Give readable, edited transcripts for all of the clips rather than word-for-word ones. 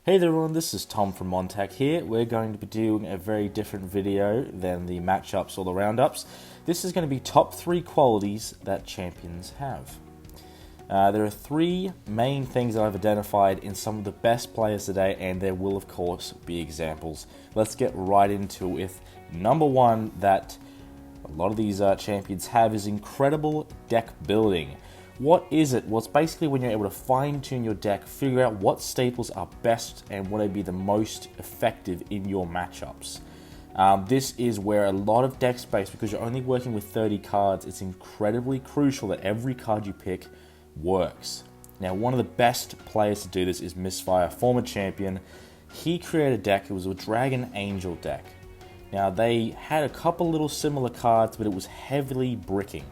Hey there everyone, this is Tom from MonTac here. We're going to be doing a very different video than the matchups or the roundups. This is going to be top 3 qualities that champions have. There are 3 main things that I've identified in some of the best players today, and there will of course be examples. Let's get right into it with number 1 that a lot of these champions have is incredible deck building. What is it? Well, it's basically when you're able to fine-tune your deck, figure out what staples are best and what would be the most effective in your matchups. This is where a lot of deck space, because you're only working with 30 cards, it's incredibly crucial that every card you pick works. Now, one of the best players to do this is Misfire, former champion. He created a deck, it was a Dragon Angel deck. Now, they had a couple little similar cards, but it was heavily bricking.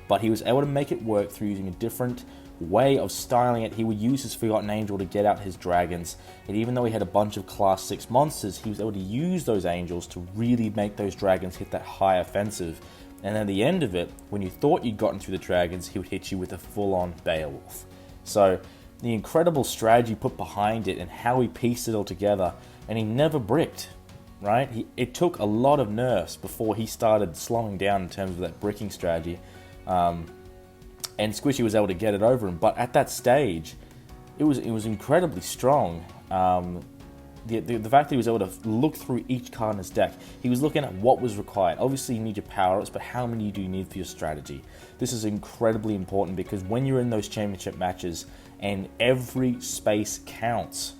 But he was able to make it work through using a different way of styling it. He would use his Forgotten Angel to get out his dragons, and even though he had a bunch of class 6 monsters, he was able to use those angels to really make those dragons hit that high offensive. And at the end of it, when you thought you'd gotten through the dragons, he would hit you with a full-on Beowulf. So the incredible strategy put behind it and how he pieced it all together, and he never bricked, right? It took a lot of nerfs before he started slowing down in terms of that bricking strategy. And Squishy was able to get it over him, but at that stage, it was incredibly strong. The fact that he was able to look through each card in his deck, he was looking at what was required. Obviously, you need your power-ups, but how many do you need for your strategy? This is incredibly important because when you're in those championship matches, and every space counts,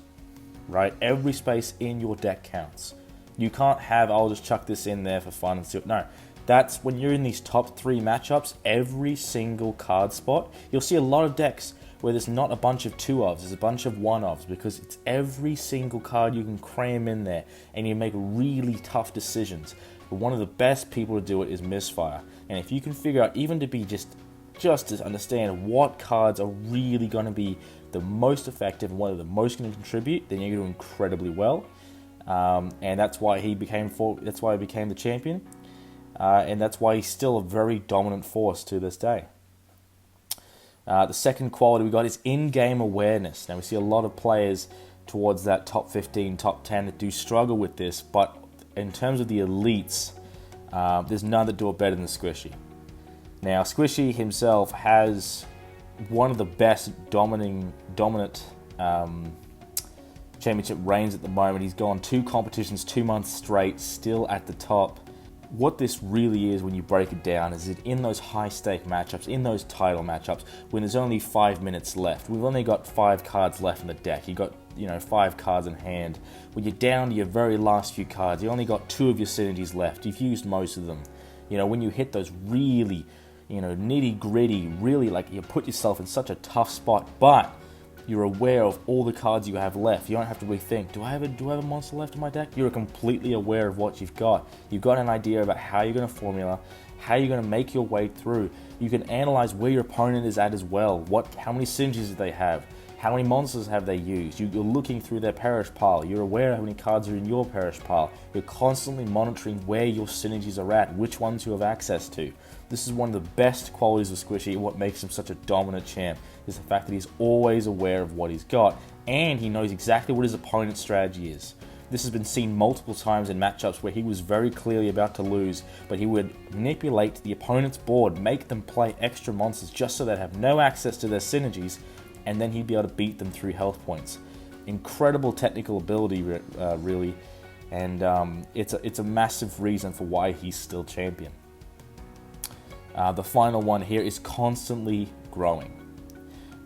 right? Every space in your deck counts. You can't have, I'll just chuck this in there for fun and see what, no. That's when you're in these top 3 matchups, every single card spot, you'll see a lot of decks where there's not a bunch of 2-ofs, there's a bunch of 1-ofs, because it's every single card you can cram in there and you make really tough decisions. But one of the best people to do it is Misfire. And if you can figure out, even to be just to understand what cards are really going to be the most effective and what are the most going to contribute, then you're going to do incredibly well. And that's why he became the champion. And that's why he's still a very dominant force to this day. The second quality we got is in-game awareness. Now, we see a lot of players towards that top 15, top 10 that do struggle with this, but in terms of the elites, there's none that do it better than Squishy. Now, Squishy himself has one of the best dominant championship reigns at the moment. He's gone 2 competitions, 2 months straight, still at the top. What this really is when you break it down is that in those high-stake matchups, in those title matchups, when there's only 5 minutes left, we've only got 5 cards left in the deck. You've got 5 cards in hand. When you're down to your very last few cards, you only got 2 of your synergies left. You've used most of them. When you hit those really, nitty-gritty, really like you put yourself in such a tough spot, but you're aware of all the cards you have left. You don't have to rethink, do I have a monster left in my deck? You're completely aware of what you've got. You've got an idea about how you're going to formula, how you're going to make your way through. You can analyze where your opponent is at as well. How many synergies do they have? How many monsters have they used? You're looking through their perish pile. You're aware of how many cards are in your perish pile. You're constantly monitoring where your synergies are at, which ones you have access to. This is one of the best qualities of Squishy. What makes him such a dominant champ is the fact that he's always aware of what he's got, and he knows exactly what his opponent's strategy is. This has been seen multiple times in matchups where he was very clearly about to lose, but he would manipulate the opponent's board, make them play extra monsters just so they have no access to their synergies, and then he'd be able to beat them through health points. Incredible technical ability, really, and it's a massive reason for why he's still champion. The final one here is constantly growing.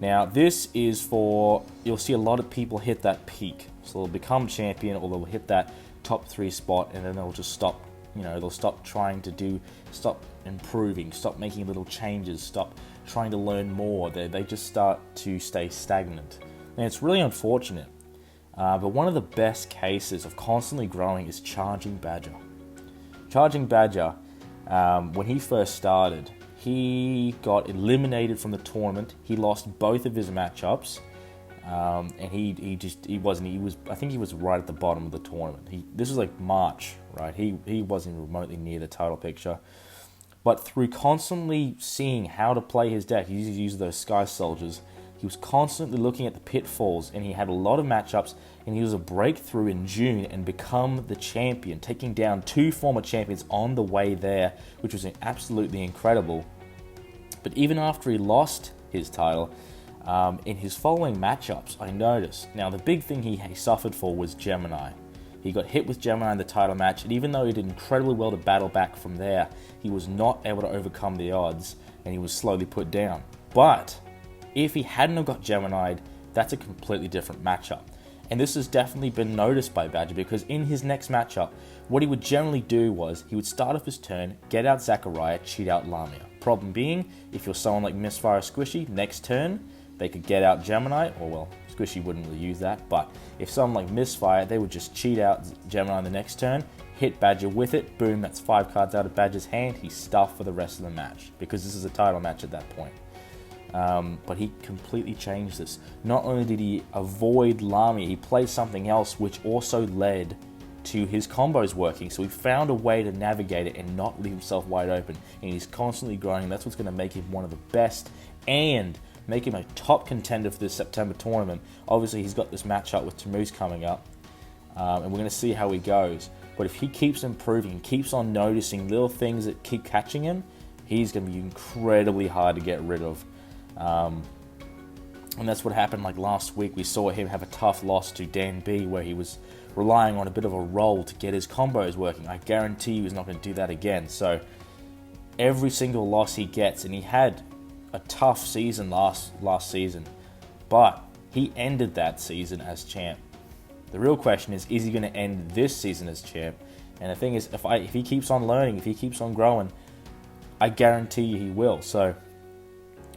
Now, this is for, you'll see a lot of people hit that peak. So they'll become champion, or they'll hit that top 3 spot, and then they'll just stop, they'll stop stop improving, stop making little changes, stop trying to learn more. They just start to stay stagnant. And it's really unfortunate. But one of the best cases of constantly growing is Charging Badger. Charging Badger, when he first started, he got eliminated from the tournament. He lost both of his matchups, and I think he was right at the bottom of the tournament. This was like March, right? He wasn't remotely near the title picture. But through constantly seeing how to play his deck, he used those Sky Soldiers. He was constantly looking at the pitfalls, and he had a lot of matchups, and he was a breakthrough in June and become the champion, taking down 2 former champions on the way there, which was absolutely incredible. But even after he lost his title, in his following matchups, I noticed, now the big thing he suffered for was Gemini. He got hit with Gemini in the title match, and even though he did incredibly well to battle back from there, he was not able to overcome the odds, and he was slowly put down. But if he hadn't have got Gemini, that's a completely different matchup. And this has definitely been noticed by Badger, because in his next matchup, what he would generally do was he would start off his turn, get out Zachariah, cheat out Lamia. Problem being, if you're someone like Misfire or Squishy, next turn, they could get out Gemini, or well, Squishy wouldn't really use that, but if someone like Misfire, they would just cheat out Gemini on the next turn, hit Badger with it, boom, that's 5 cards out of Badger's hand, he's stuffed for the rest of the match, because this is a title match at that point. But he completely changed this. Not only did he avoid Lamia, he played something else which also led to his combos working. So he found a way to navigate it and not leave himself wide open. And he's constantly growing. That's what's going to make him one of the best and make him a top contender for this September tournament. Obviously, he's got this matchup with Tammuz coming up, and we're going to see how he goes. But if he keeps improving, keeps on noticing little things that keep catching him, he's going to be incredibly hard to get rid of. And that's what happened like last week. We saw him have a tough loss to Dan B, where he was relying on a bit of a roll to get his combos working. I guarantee you he's not going to do that again. So every single loss he gets, and he had a tough season last season, but he ended that season as champ. The real question is he going to end this season as champ? And the thing is, if he keeps on learning, if he keeps on growing, I guarantee you he will. So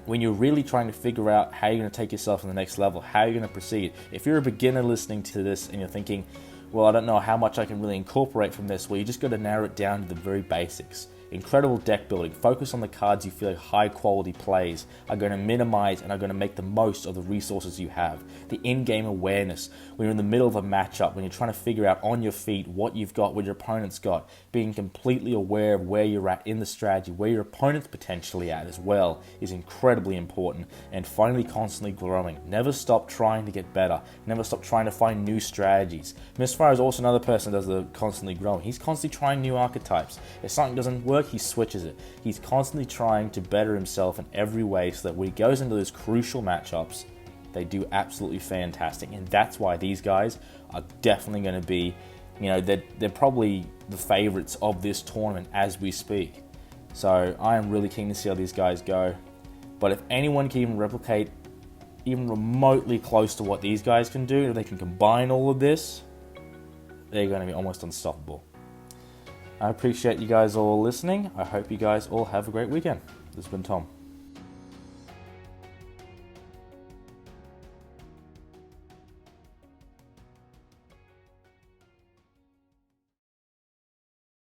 when you're really trying to figure out how you're going to take yourself to the next level, how you're going to proceed, if you're a beginner listening to this and you're thinking, well, I don't know how much I can really incorporate from this, well, you just got to narrow it down to the very basics. Incredible deck building. Focus on the cards you feel like high quality plays are going to minimize and are going to make the most of the resources you have. The in-game awareness, when you're in the middle of a matchup, when you're trying to figure out on your feet what you've got, what your opponent's got, being completely aware of where you're at in the strategy, where your opponent's potentially at as well, is incredibly important. And finally, constantly growing. Never stop trying to get better. Never stop trying to find new strategies. Misfire is also another person that does the constantly growing. He's constantly trying new archetypes. If something doesn't work, he switches it. He's constantly trying to better himself in every way so that when he goes into those crucial matchups, they do absolutely fantastic. And that's why these guys are definitely going to be, they're probably the favorites of this tournament as we speak. So I am really keen to see how these guys go. But if anyone can even replicate even remotely close to what these guys can do, if they can combine all of this, they're going to be almost unstoppable. I appreciate you guys all listening. I hope you guys all have a great weekend. This has been Tom.